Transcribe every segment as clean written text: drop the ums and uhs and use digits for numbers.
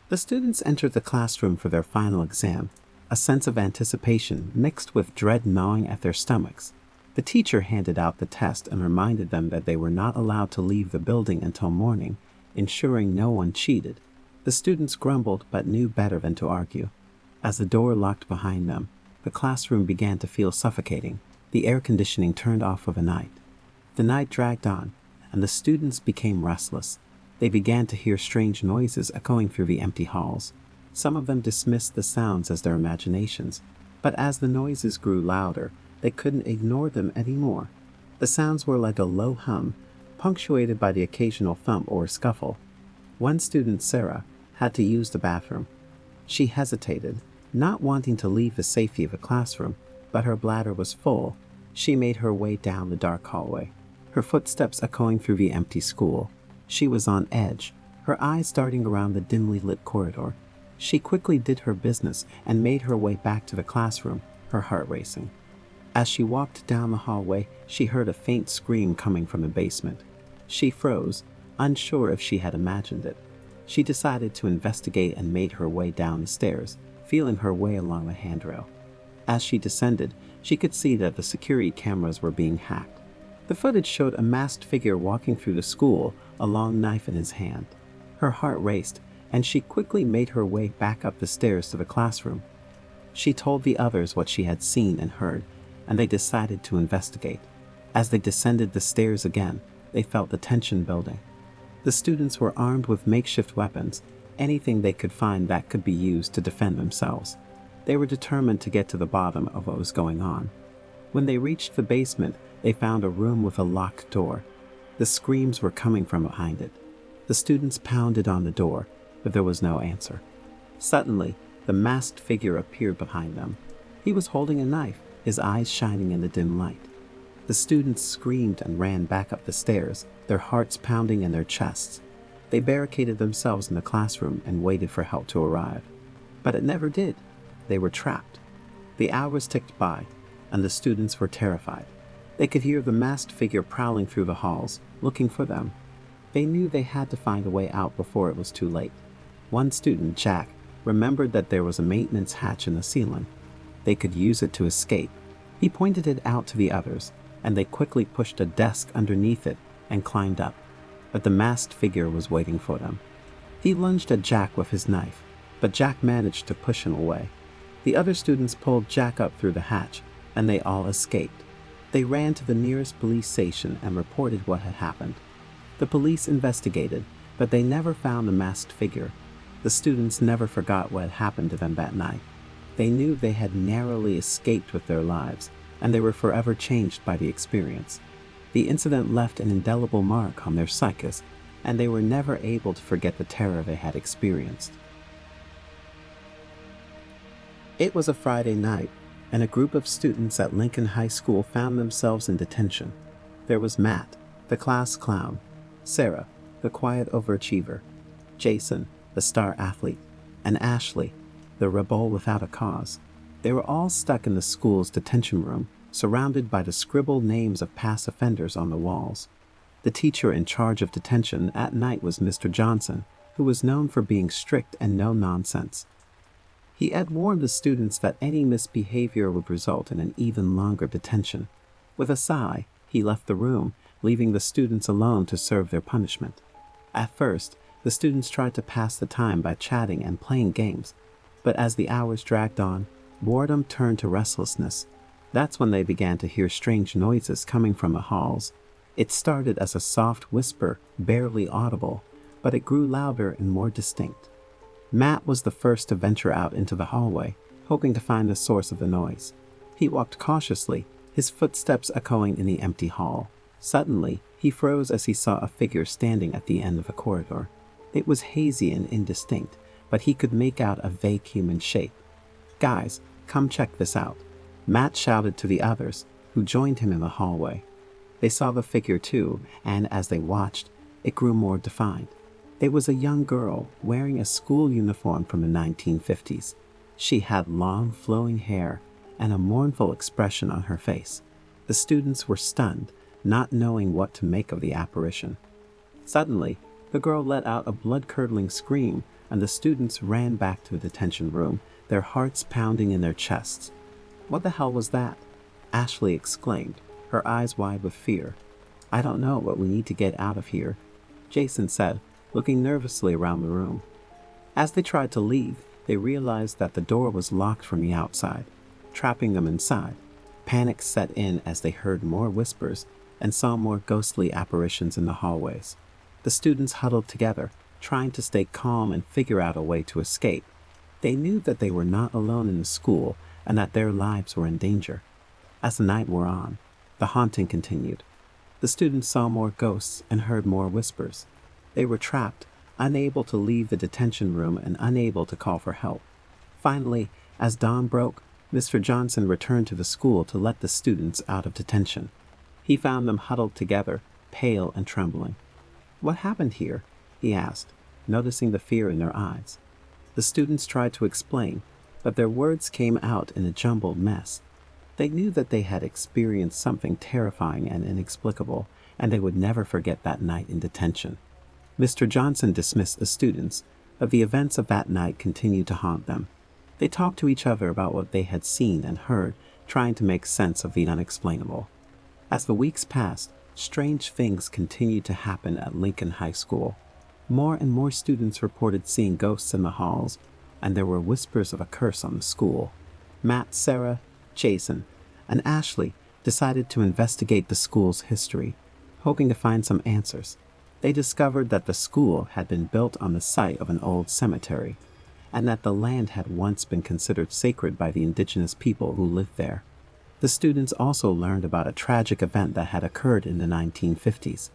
The students entered the classroom for their final exam, a sense of anticipation mixed with dread gnawing at their stomachs. The teacher handed out the test and reminded them that they were not allowed to leave the building until morning, ensuring no one cheated. The students grumbled but knew better than to argue. As the door locked behind them, the classroom began to feel suffocating. The air conditioning turned off for the night. The night dragged on, and the students became restless. They began to hear strange noises echoing through the empty halls. Some of them dismissed the sounds as their imaginations, but as the noises grew louder, they couldn't ignore them anymore. The sounds were like a low hum, punctuated by the occasional thump or scuffle. One student, Sarah, had to use the bathroom. She hesitated, not wanting to leave the safety of the classroom, but her bladder was full. She made her way down the dark hallway, her footsteps echoing through the empty school. She was on edge, her eyes darting around the dimly lit corridor. She quickly did her business and made her way back to the classroom, her heart racing. As she walked down the hallway, she heard a faint scream coming from the basement. She froze, unsure if she had imagined it. She decided to investigate and made her way down the stairs, feeling her way along the handrail. As she descended, she could see that the security cameras were being hacked. The footage showed a masked figure walking through the school, a long knife in his hand. Her heart raced, and she quickly made her way back up the stairs to the classroom. She told the others what she had seen and heard, and they decided to investigate. As they descended the stairs again, they felt the tension building. The students were armed with makeshift weapons, anything they could find that could be used to defend themselves. They were determined to get to the bottom of what was going on. When they reached the basement, they found a room with a locked door. The screams were coming from behind it. The students pounded on the door, but there was no answer. Suddenly, the masked figure appeared behind them. He was holding a knife, his eyes shining in the dim light. The students screamed and ran back up the stairs, their hearts pounding in their chests. They barricaded themselves in the classroom and waited for help to arrive. But it never did. They were trapped. The hours ticked by, and the students were terrified. They could hear the masked figure prowling through the halls, looking for them. They knew they had to find a way out before it was too late. One student, Jack, remembered that there was a maintenance hatch in the ceiling. They could use it to escape. He pointed it out to the others, and they quickly pushed a desk underneath it and climbed up. But the masked figure was waiting for them. He lunged at Jack with his knife, but Jack managed to push him away. The other students pulled Jack up through the hatch, and they all escaped. They ran to the nearest police station and reported what had happened. The police investigated, but they never found the masked figure. The students never forgot what had happened to them that night. They knew they had narrowly escaped with their lives, and they were forever changed by the experience. The incident left an indelible mark on their psyches, and they were never able to forget the terror they had experienced. It was a Friday night, and a group of students at Lincoln High School found themselves in detention. There was Matt, the class clown, Sarah, the quiet overachiever, Jason, the star athlete, and Ashley, the rebel without a cause. They were all stuck in the school's detention room, surrounded by the scribbled names of past offenders on the walls. The teacher in charge of detention at night was Mr. Johnson, who was known for being strict and no-nonsense. He had warned the students that any misbehavior would result in an even longer detention. With a sigh, he left the room, leaving the students alone to serve their punishment. At first, the students tried to pass the time by chatting and playing games, but as the hours dragged on, boredom turned to restlessness. That's when they began to hear strange noises coming from the halls. It started as a soft whisper, barely audible, but it grew louder and more distinct. Matt was the first to venture out into the hallway, hoping to find the source of the noise. He walked cautiously, his footsteps echoing in the empty hall. Suddenly, he froze as he saw a figure standing at the end of the corridor. It was hazy and indistinct, but he could make out a vague human shape. "Guys, come check this out," Matt shouted to the others, who joined him in the hallway. They saw the figure too, and as they watched, it grew more defined. It was a young girl wearing a school uniform from the 1950s. She had long, flowing hair and a mournful expression on her face. The students were stunned, not knowing what to make of the apparition. Suddenly, the girl let out a blood-curdling scream, and the students ran back to the detention room, their hearts pounding in their chests. "What the hell was that?" Ashley exclaimed, her eyes wide with fear. "I don't know, but we need to get out of here," Jason said, looking nervously around the room. As they tried to leave, they realized that the door was locked from the outside, trapping them inside. Panic set in as they heard more whispers and saw more ghostly apparitions in the hallways. The students huddled together, trying to stay calm and figure out a way to escape. They knew that they were not alone in the school and that their lives were in danger. As the night wore on, the haunting continued. The students saw more ghosts and heard more whispers. They were trapped, unable to leave the detention room and unable to call for help. Finally, as dawn broke, Mr. Johnson returned to the school to let the students out of detention. He found them huddled together, pale and trembling. "What happened here?" he asked, noticing the fear in their eyes. The students tried to explain, but their words came out in a jumbled mess. They knew that they had experienced something terrifying and inexplicable, and they would never forget that night in detention. Mr. Johnson dismissed the students, but the events of that night continued to haunt them. They talked to each other about what they had seen and heard, trying to make sense of the unexplainable. As the weeks passed, strange things continued to happen at Lincoln High School. More and more students reported seeing ghosts in the halls, and there were whispers of a curse on the school. Matt, Sarah, Jason, and Ashley decided to investigate the school's history, hoping to find some answers. They discovered that the school had been built on the site of an old cemetery, and that the land had once been considered sacred by the indigenous people who lived there. The students also learned about a tragic event that had occurred in the 1950s.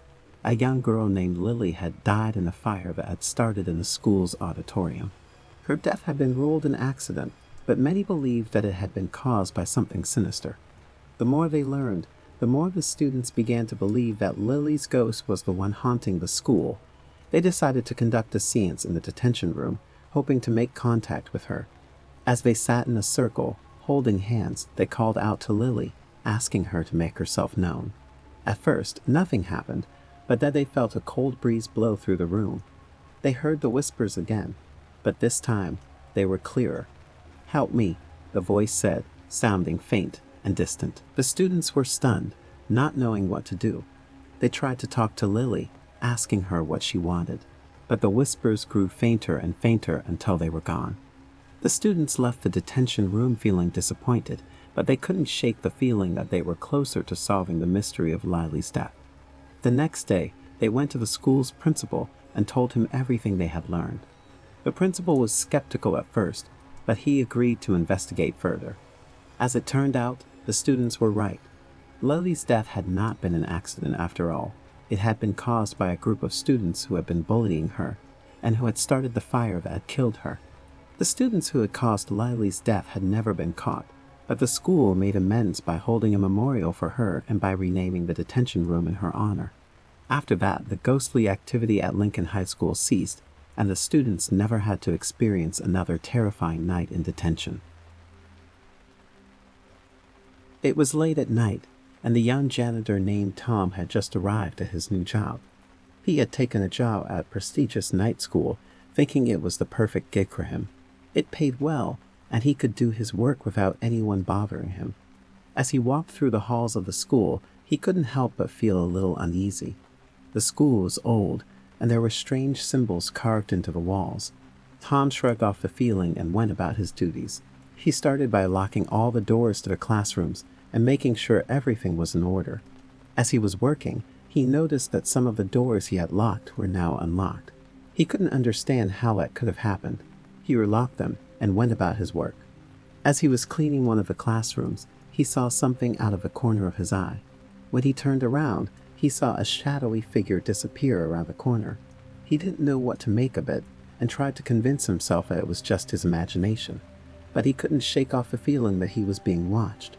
A young girl named Lily had died in a fire that had started in the school's auditorium. Her death had been ruled an accident, but many believed that it had been caused by something sinister. The more they learned, the more the students began to believe that Lily's ghost was the one haunting the school. They decided to conduct a seance in the detention room, hoping to make contact with her. As they sat in a circle, holding hands, they called out to Lily, asking her to make herself known. At first, nothing happened, but then they felt a cold breeze blow through the room. They heard the whispers again, but this time they were clearer. "Help me," the voice said, sounding faint and distant. The students were stunned, not knowing what to do. They tried to talk to Lily, asking her what she wanted, but the whispers grew fainter and fainter until they were gone. The students left the detention room feeling disappointed, but they couldn't shake the feeling that they were closer to solving the mystery of Lily's death. The next day, they went to the school's principal and told him everything they had learned. The principal was skeptical at first, but he agreed to investigate further. As it turned out, the students were right. Lily's death had not been an accident after all. It had been caused by a group of students who had been bullying her, and who had started the fire that had killed her. The students who had caused Lily's death had never been caught, but the school made amends by holding a memorial for her and by renaming the detention room in her honor. After that, the ghostly activity at Lincoln High School ceased, and the students never had to experience another terrifying night in detention. It was late at night, and the young janitor named Tom had just arrived at his new job. He had taken a job at a prestigious night school, thinking it was the perfect gig for him. It paid well, and he could do his work without anyone bothering him. As he walked through the halls of the school, he couldn't help but feel a little uneasy. The school was old, and there were strange symbols carved into the walls. Tom shrugged off the feeling and went about his duties. He started by locking all the doors to the classrooms and making sure everything was in order. As he was working, he noticed that some of the doors he had locked were now unlocked. He couldn't understand how that could have happened. He relocked them and went about his work. As he was cleaning one of the classrooms, he saw something out of the corner of his eye. When he turned around, he saw a shadowy figure disappear around the corner. He didn't know what to make of it and tried to convince himself that it was just his imagination. But he couldn't shake off the feeling that he was being watched.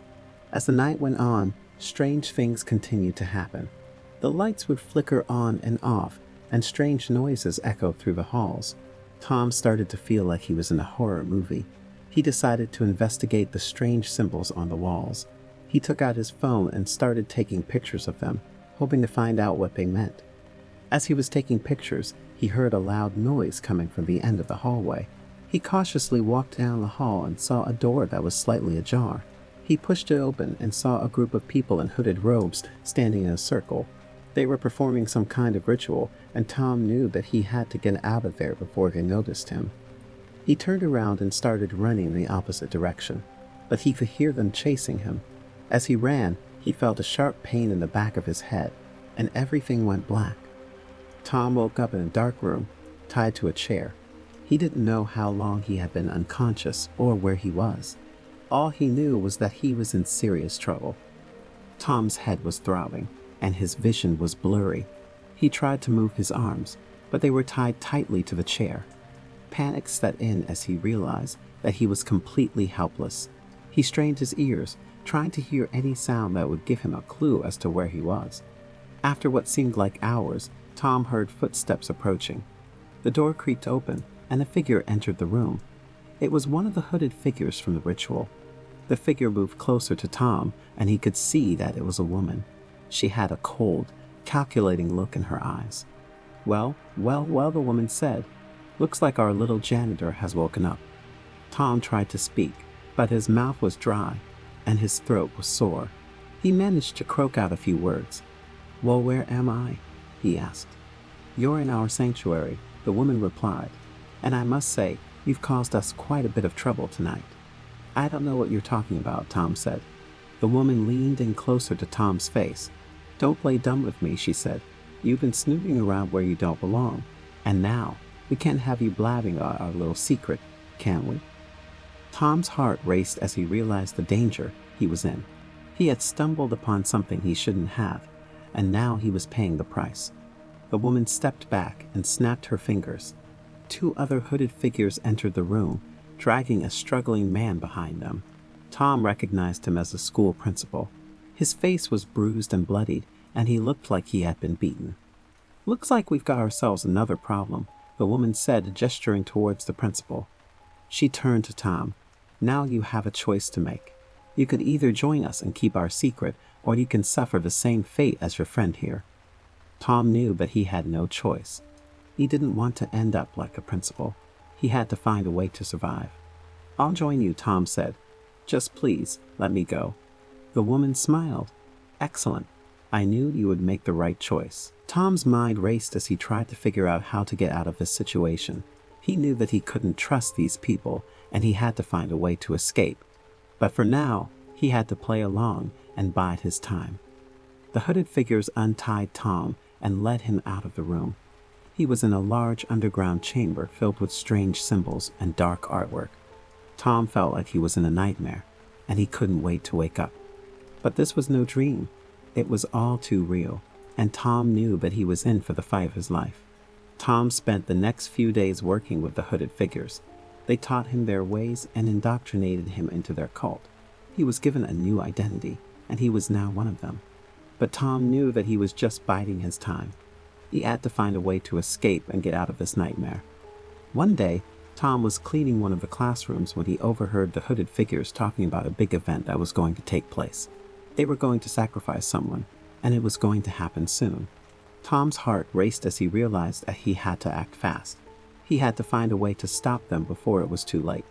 As the night went on, strange things continued to happen. The lights would flicker on and off, and strange noises echoed through the halls. Tom started to feel like he was in a horror movie. He decided to investigate the strange symbols on the walls. He took out his phone and started taking pictures of them, hoping to find out what they meant. As he was taking pictures, he he heard a loud noise coming from the end of the hallway. He cautiously walked down the hall and saw a door that was slightly ajar. He pushed it open and saw a group of people in hooded robes standing in a circle. They were performing some kind of ritual, and Tom knew that he had to get out of there before they noticed him. He turned around and started running in the opposite direction, but he could hear them chasing him. As he ran, he felt a sharp pain in the back of his head, and everything went black. Tom woke up in a dark room, tied to a chair. He didn't know how long he had been unconscious or where he was. All he knew was that he was in serious trouble. Tom's head was throbbing, and his vision was blurry. He tried to move his arms, but they were tied tightly to the chair. Panic set in as he realized that he was completely helpless. He strained his ears, trying to hear any sound that would give him a clue as to where he was. After what seemed like hours, Tom heard footsteps approaching. The door creaked open, and a figure entered the room. It was one of the hooded figures from the ritual. The figure moved closer to Tom, and he could see that it was a woman. She had a cold, calculating look in her eyes. Well, the woman said. Looks like our little janitor has woken up. Tom tried to speak, but his mouth was dry, and his throat was sore. He managed to croak out a few words. Well, where am I? He asked. You're in our sanctuary, the woman replied. And I must say, you've caused us quite a bit of trouble tonight. I don't know what you're talking about, Tom said. The woman leaned in closer to Tom's face. Don't play dumb with me, she said. You've been snooping around where you don't belong. And now, we can't have you blabbing our little secret, can we? Tom's heart raced as he realized the danger he was in. He had stumbled upon something he shouldn't have, and now he was paying the price. The woman stepped back and snapped her fingers. 2 other hooded figures entered the room, dragging a struggling man behind them. Tom recognized him as the school principal. His face was bruised and bloodied, and he looked like he had been beaten. Looks like we've got ourselves another problem, the woman said, gesturing towards the principal. She turned to Tom. Now you have a choice to make. You could either join us and keep our secret, or you can suffer the same fate as your friend here. Tom knew that he had no choice. He didn't want to end up like a principal. He had to find a way to survive. I'll join you, Tom said. Just please, let me go. The woman smiled. Excellent. I knew you would make the right choice. Tom's mind raced as he tried to figure out how to get out of this situation. He knew that he couldn't trust these people, and he had to find a way to escape. But for now, he had to play along and bide his time. The hooded figures untied Tom and led him out of the room. He was in a large underground chamber filled with strange symbols and dark artwork. Tom felt like he was in a nightmare, and he couldn't wait to wake up. But this was no dream. It was all too real, and Tom knew that he was in for the fight of his life. Tom spent the next few days working with the hooded figures. They taught him their ways and indoctrinated him into their cult. He was given a new identity, and he was now one of them. But Tom knew that he was just biding his time. He had to find a way to escape and get out of this nightmare. One day, Tom was cleaning one of the classrooms when he overheard the hooded figures talking about a big event that was going to take place. They were going to sacrifice someone, and it was going to happen soon. Tom's heart raced as he realized that he had to act fast. He had to find a way to stop them before it was too late.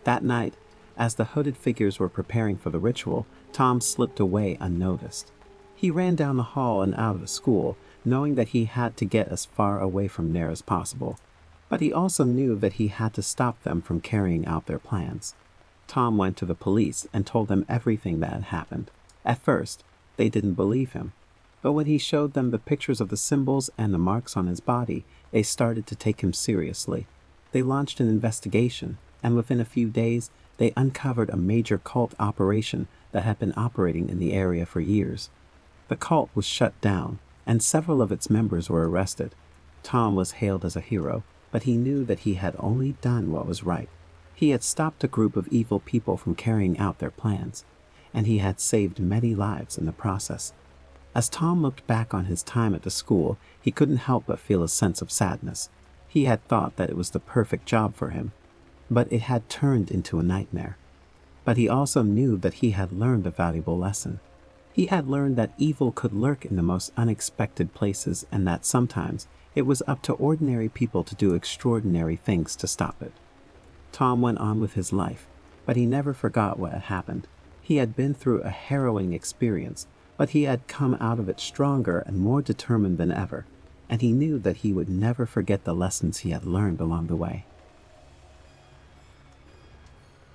That night, as the hooded figures were preparing for the ritual, Tom slipped away unnoticed. He ran down the hall and out of the school, knowing that he had to get as far away from there as possible. But he also knew that he had to stop them from carrying out their plans. Tom went to the police and told them everything that had happened. At first, they didn't believe him. But when he showed them the pictures of the symbols and the marks on his body, they started to take him seriously. They launched an investigation, and within a few days, they uncovered a major cult operation that had been operating in the area for years. The cult was shut down, and several of its members were arrested. Tom was hailed as a hero, but he knew that he had only done what was right. He had stopped a group of evil people from carrying out their plans, and he had saved many lives in the process. As Tom looked back on his time at the school, he couldn't help but feel a sense of sadness. He had thought that it was the perfect job for him, but it had turned into a nightmare. But he also knew that he had learned a valuable lesson. He had learned that evil could lurk in the most unexpected places and that sometimes it was up to ordinary people to do extraordinary things to stop it. Tom went on with his life, but he never forgot what had happened. He had been through a harrowing experience, but he had come out of it stronger and more determined than ever, and he knew that he would never forget the lessons he had learned along the way.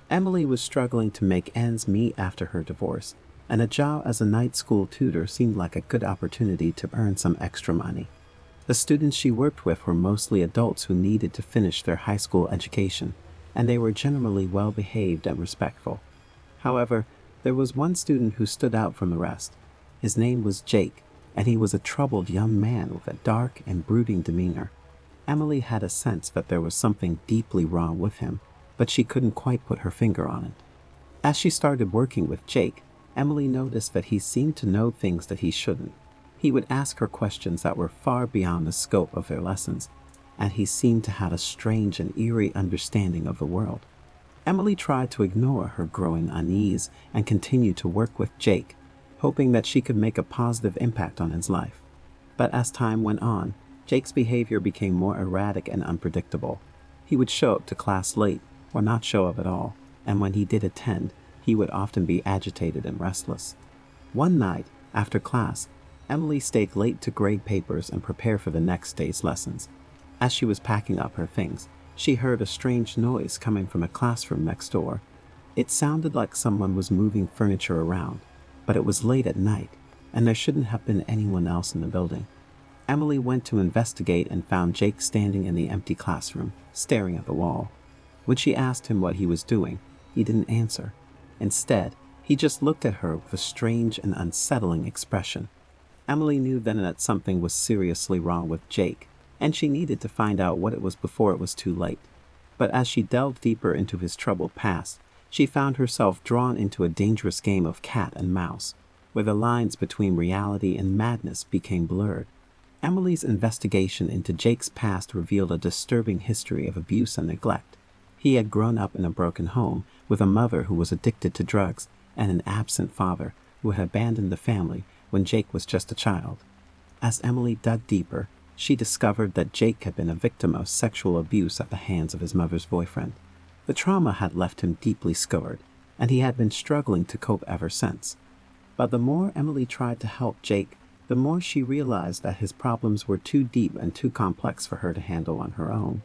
Emily was struggling to make ends meet after her divorce, and a job as a night school tutor seemed like a good opportunity to earn some extra money. The students she worked with were mostly adults who needed to finish their high school education, and they were generally well behaved and respectful. However, there was one student who stood out from the rest. His name was Jake, and he was a troubled young man with a dark and brooding demeanor. Emily had a sense that there was something deeply wrong with him, but she couldn't quite put her finger on it. As she started working with Jake, Emily noticed that he seemed to know things that he shouldn't. He would ask her questions that were far beyond the scope of their lessons, and he seemed to have a strange and eerie understanding of the world. Emily tried to ignore her growing unease and continue to work with Jake, hoping that she could make a positive impact on his life. But as time went on, Jake's behavior became more erratic and unpredictable. He would show up to class late or not show up at all, and when he did attend, he would often be agitated and restless. One night, after class, Emily stayed late to grade papers and prepare for the next day's lessons. As she was packing up her things, she heard a strange noise coming from a classroom next door. It sounded like someone was moving furniture around, but it was late at night, and there shouldn't have been anyone else in the building. Emily went to investigate and found Jake standing in the empty classroom, staring at the wall. When she asked him what he was doing, he didn't answer. Instead, he just looked at her with a strange and unsettling expression. Emily knew then that something was seriously wrong with Jake, and she needed to find out what it was before it was too late. But as she delved deeper into his troubled past, she found herself drawn into a dangerous game of cat and mouse, where the lines between reality and madness became blurred. Emily's investigation into Jake's past revealed a disturbing history of abuse and neglect. He had grown up in a broken home with a mother who was addicted to drugs and an absent father who had abandoned the family when Jake was just a child. As Emily dug deeper, she discovered that Jake had been a victim of sexual abuse at the hands of his mother's boyfriend. The trauma had left him deeply scarred, and he had been struggling to cope ever since. But the more Emily tried to help Jake, the more she realized that his problems were too deep and too complex for her to handle on her own.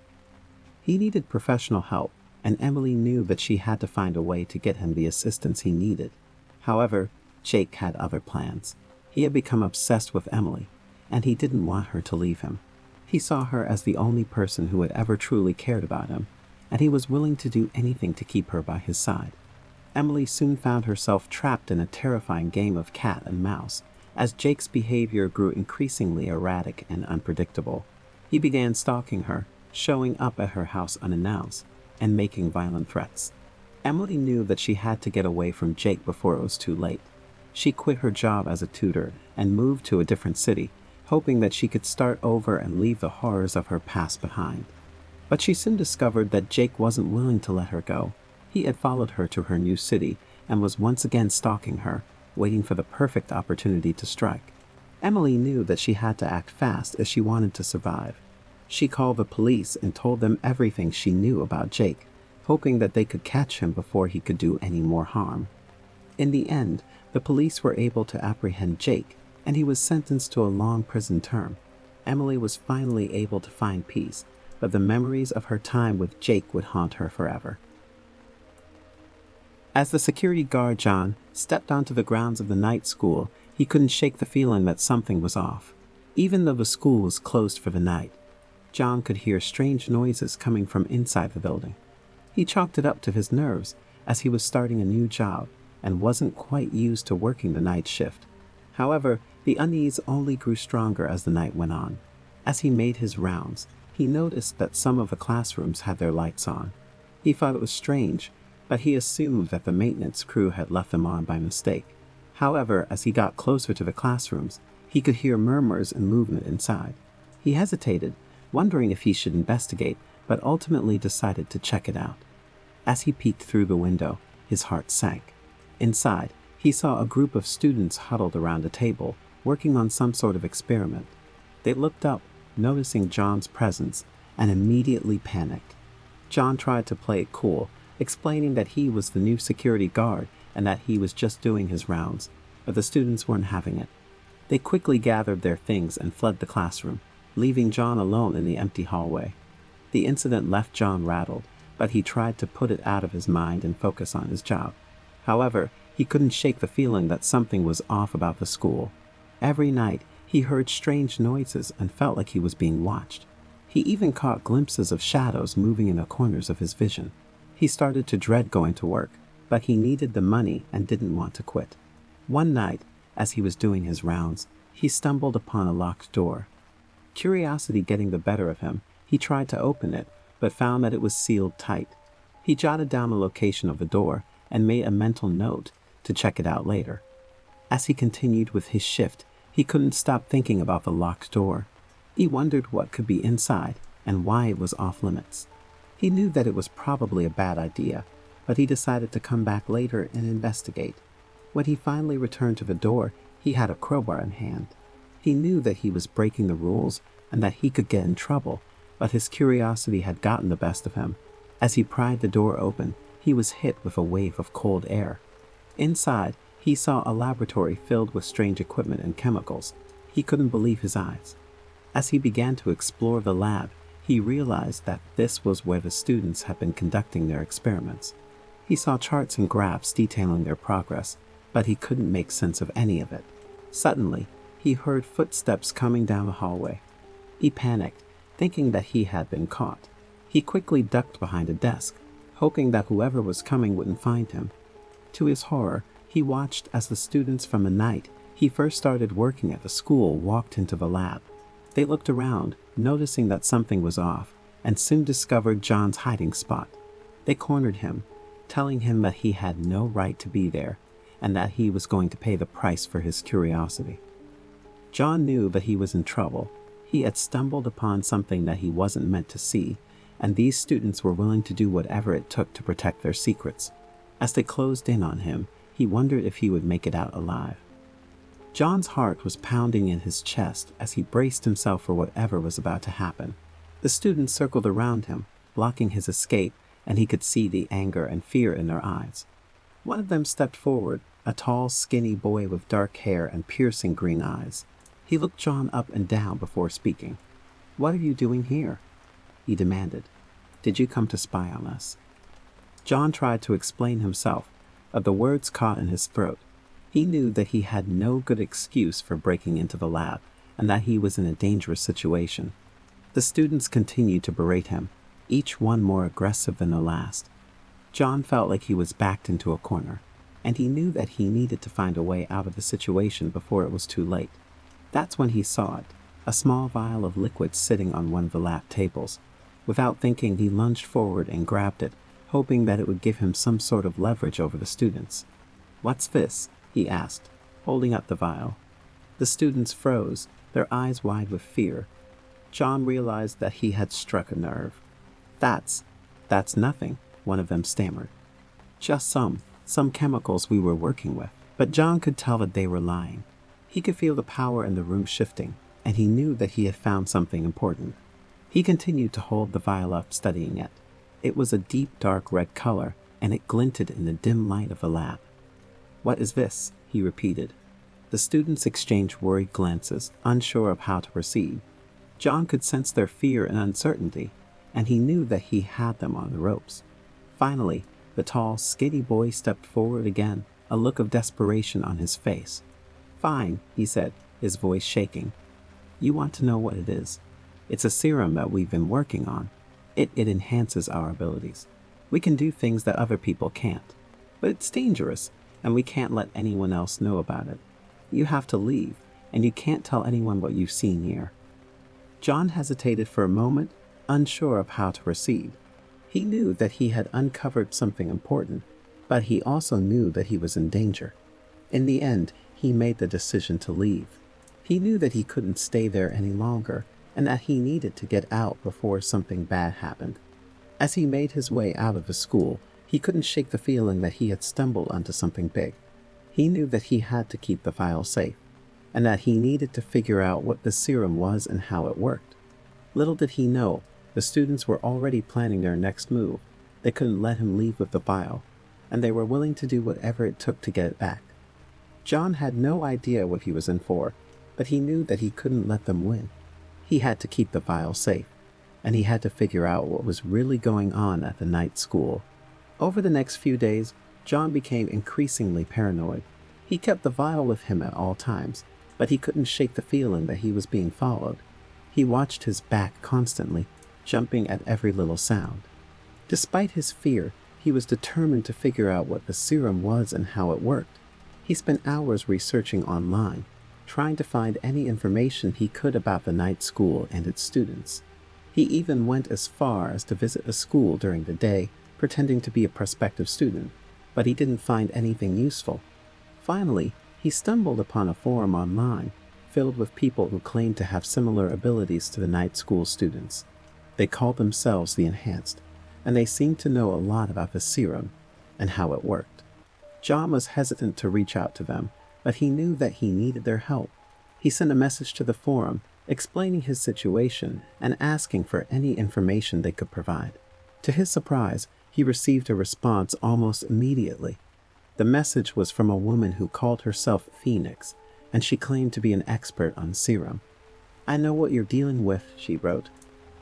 He needed professional help, and Emily knew that she had to find a way to get him the assistance he needed. However, Jake had other plans. He had become obsessed with Emily, and he didn't want her to leave him. He saw her as the only person who had ever truly cared about him, and he was willing to do anything to keep her by his side. Emily soon found herself trapped in a terrifying game of cat and mouse, as Jake's behavior grew increasingly erratic and unpredictable. He began stalking her, showing up at her house unannounced, and making violent threats. Emily knew that she had to get away from Jake before it was too late. She quit her job as a tutor and moved to a different city, hoping that she could start over and leave the horrors of her past behind. But she soon discovered that Jake wasn't willing to let her go. He had followed her to her new city and was once again stalking her, waiting for the perfect opportunity to strike. Emily knew that she had to act fast if she wanted to survive. She called the police and told them everything she knew about Jake, hoping that they could catch him before he could do any more harm. In the end, the police were able to apprehend Jake, and he was sentenced to a long prison term. Emily was finally able to find peace, but the memories of her time with Jake would haunt her forever. As the security guard John stepped onto the grounds of the night school, he couldn't shake the feeling that something was off. Even though the school was closed for the night, John could hear strange noises coming from inside the building. He chalked it up to his nerves, as he was starting a new job and wasn't quite used to working the night shift. However, the unease only grew stronger as the night went on. As he made his rounds, he noticed that some of the classrooms had their lights on. He thought it was strange, but he assumed that the maintenance crew had left them on by mistake. However, as he got closer to the classrooms, he could hear murmurs and movement inside. He hesitated, wondering if he should investigate, but ultimately decided to check it out. As he peeked through the window, his heart sank. Inside, He saw a group of students huddled around a table, working on some sort of experiment. They looked up, noticing John's presence, and immediately panicked. John tried to play it cool, explaining that he was the new security guard and that he was just doing his rounds, but the students weren't having it. They quickly gathered their things and fled the classroom, leaving John alone in the empty hallway. The incident left John rattled, but he tried to put it out of his mind and focus on his job. However, he couldn't shake the feeling that something was off about the school. Every night, he heard strange noises and felt like he was being watched. He even caught glimpses of shadows moving in the corners of his vision. He started to dread going to work, but he needed the money and didn't want to quit. One night, as he was doing his rounds, he stumbled upon a locked door. Curiosity getting the better of him, he tried to open it, but found that it was sealed tight. He jotted down the location of the door and made a mental note to check it out later. As he continued with his shift, he couldn't stop thinking about the locked door. He wondered what could be inside and why it was off limits. He knew that it was probably a bad idea, but he decided to come back later and investigate. When he finally returned to the door, he had a crowbar in hand. He knew that he was breaking the rules and that he could get in trouble, but his curiosity had gotten the best of him. As he pried the door open, he was hit with a wave of cold air. Inside, he saw a laboratory filled with strange equipment and chemicals. He couldn't believe his eyes. As he began to explore the lab, he realized that this was where the students had been conducting their experiments. He saw charts and graphs detailing their progress, but he couldn't make sense of any of it. Suddenly, he heard footsteps coming down the hallway. He panicked, thinking that he had been caught. He quickly ducked behind a desk, hoping that whoever was coming wouldn't find him. To his horror, he watched as the students from the night he first started working at the school walked into the lab. They looked around, noticing that something was off, and soon discovered John's hiding spot. They cornered him, telling him that he had no right to be there, and that he was going to pay the price for his curiosity. John knew that he was in trouble. He had stumbled upon something that he wasn't meant to see, and these students were willing to do whatever it took to protect their secrets. As they closed in on him, he wondered if he would make it out alive. John's heart was pounding in his chest as he braced himself for whatever was about to happen. The students circled around him, blocking his escape, and he could see the anger and fear in their eyes. One of them stepped forward, a tall, skinny boy with dark hair and piercing green eyes. He looked John up and down before speaking. "What are you doing here?" he demanded. "Did you come to spy on us?" John tried to explain himself, but the words caught in his throat. He knew that he had no good excuse for breaking into the lab and that he was in a dangerous situation. The students continued to berate him, each one more aggressive than the last. John felt like he was backed into a corner, and he knew that he needed to find a way out of the situation before it was too late. That's when he saw it, a small vial of liquid sitting on one of the lab tables. Without thinking, he lunged forward and grabbed it, hoping that it would give him some sort of leverage over the students. "What's this?" he asked, holding up the vial. The students froze, their eyes wide with fear. John realized that he had struck a nerve. That's nothing," one of them stammered. "Just some chemicals we were working with." But John could tell that they were lying. He could feel the power in the room shifting, and he knew that he had found something important. He continued to hold the vial up, studying it. It was a deep, dark red color, and it glinted in the dim light of the lab. "What is this?" he repeated. The students exchanged worried glances, unsure of how to proceed. John could sense their fear and uncertainty, and he knew that he had them on the ropes. Finally, the tall, skinny boy stepped forward again, a look of desperation on his face. "Fine," he said, his voice shaking. "You want to know what it is? It's a serum that we've been working on. It enhances our abilities. We can do things that other people can't. But it's dangerous, and we can't let anyone else know about it. You have to leave, and you can't tell anyone what you've seen here." John hesitated for a moment, unsure of how to proceed. He knew that he had uncovered something important, but he also knew that he was in danger. In the end, he made the decision to leave. He knew that he couldn't stay there any longer, and that he needed to get out before something bad happened. As he made his way out of the school, he couldn't shake the feeling that he had stumbled onto something big. He knew that he had to keep the vial safe, and that he needed to figure out what the serum was and how it worked. Little did he know, the students were already planning their next move. They couldn't let him leave with the vial, and they were willing to do whatever it took to get it back. John had no idea what he was in for, but he knew that he couldn't let them win. He had to keep the vial safe, and he had to figure out what was really going on at the night school. Over the next few days, John became increasingly paranoid. He kept the vial with him at all times, but he couldn't shake the feeling that he was being followed. He watched his back constantly, jumping at every little sound. Despite his fear, he was determined to figure out what the serum was and how it worked. He spent hours researching online, trying to find any information he could about the night school and its students. He even went as far as to visit a school during the day, pretending to be a prospective student, but he didn't find anything useful. Finally, he stumbled upon a forum online, filled with people who claimed to have similar abilities to the night school students. They called themselves the Enhanced, and they seemed to know a lot about the serum and how it worked. John was hesitant to reach out to them, but he knew that he needed their help. He sent a message to the forum, explaining his situation and asking for any information they could provide. To his surprise, he received a response almost immediately. The message was from a woman who called herself Phoenix, and she claimed to be an expert on serum. "I know what you're dealing with," she wrote.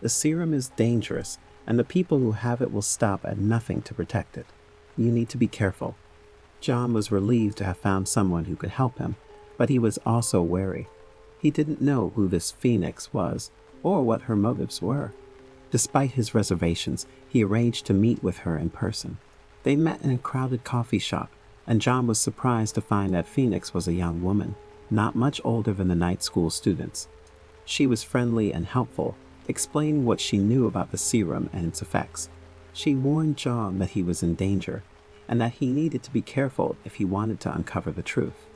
"The serum is dangerous, and the people who have it will stop at nothing to protect it. You need to be careful." John was relieved to have found someone who could help him, but he was also wary. He didn't know who this Phoenix was, or what her motives were. Despite his reservations, he arranged to meet with her in person. They met in a crowded coffee shop, and John was surprised to find that Phoenix was a young woman, not much older than the night school students. She was friendly and helpful, explaining what she knew about the serum and its effects. She warned John that he was in danger, and that he needed to be careful if he wanted to uncover the truth.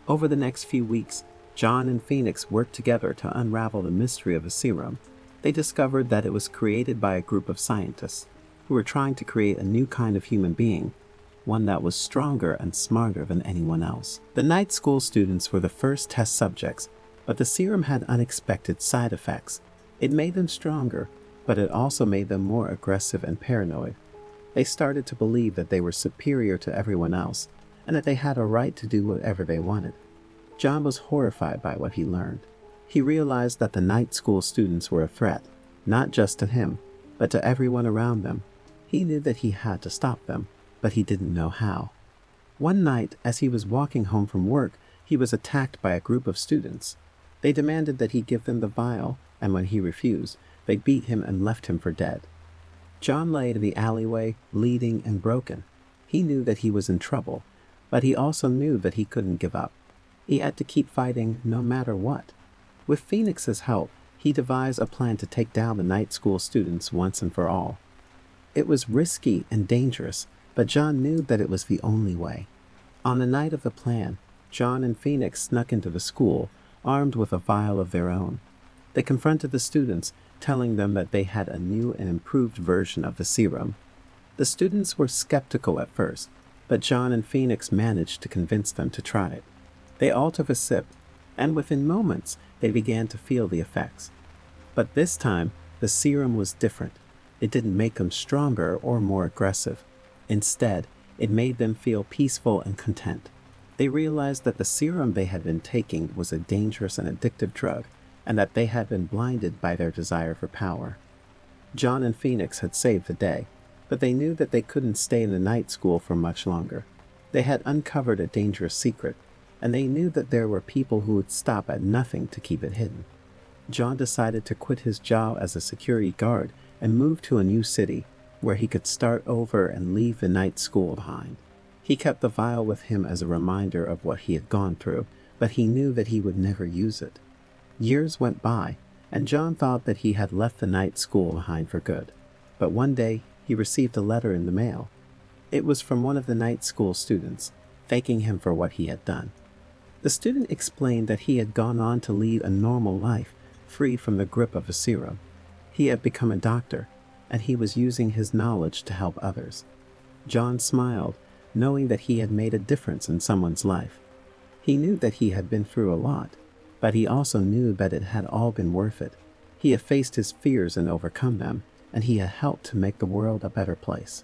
Over the next few weeks, John and Phoenix worked together to unravel the mystery of the serum. They discovered that it was created by a group of scientists who were trying to create a new kind of human being, one that was stronger and smarter than anyone else. The night school students were the first test subjects, but the serum had unexpected side effects. It made them stronger, but it also made them more aggressive and paranoid. They started to believe that they were superior to everyone else, and that they had a right to do whatever they wanted. John was horrified by what he learned. He realized that the night school students were a threat, not just to him, but to everyone around them. He knew that he had to stop them, but he didn't know how. One night, as he was walking home from work, he was attacked by a group of students. They demanded that he give them the vial, and when he refused, they beat him and left him for dead. John lay in the alleyway, bleeding and broken. He knew that he was in trouble, but he also knew that he couldn't give up. He had to keep fighting no matter what. With Phoenix's help, he devised a plan to take down the night school students once and for all. It was risky and dangerous, but John knew that it was the only way. On the night of the plan, John and Phoenix snuck into the school, armed with a vial of their own. They confronted the students, telling them that they had a new and improved version of the serum. The students were skeptical at first, but John and Phoenix managed to convince them to try it. They all took a sip, and within moments, they began to feel the effects. But this time, the serum was different. It didn't make them stronger or more aggressive. Instead, it made them feel peaceful and content. They realized that the serum they had been taking was a dangerous and addictive drug, and that they had been blinded by their desire for power. John and Phoenix had saved the day, but they knew that they couldn't stay in the night school for much longer. They had uncovered a dangerous secret, and they knew that there were people who would stop at nothing to keep it hidden. John decided to quit his job as a security guard and move to a new city where he could start over and leave the night school behind. He kept the vial with him as a reminder of what he had gone through, but he knew that he would never use it. Years went by, and John thought that he had left the night school behind for good. But one day, he received a letter in the mail. It was from one of the night school students, thanking him for what he had done. The student explained that he had gone on to lead a normal life, free from the grip of the serum. He had become a doctor, and he was using his knowledge to help others. John smiled, knowing that he had made a difference in someone's life. He knew that he had been through a lot, but he also knew that it had all been worth it. He had faced his fears and overcome them, and he had helped to make the world a better place.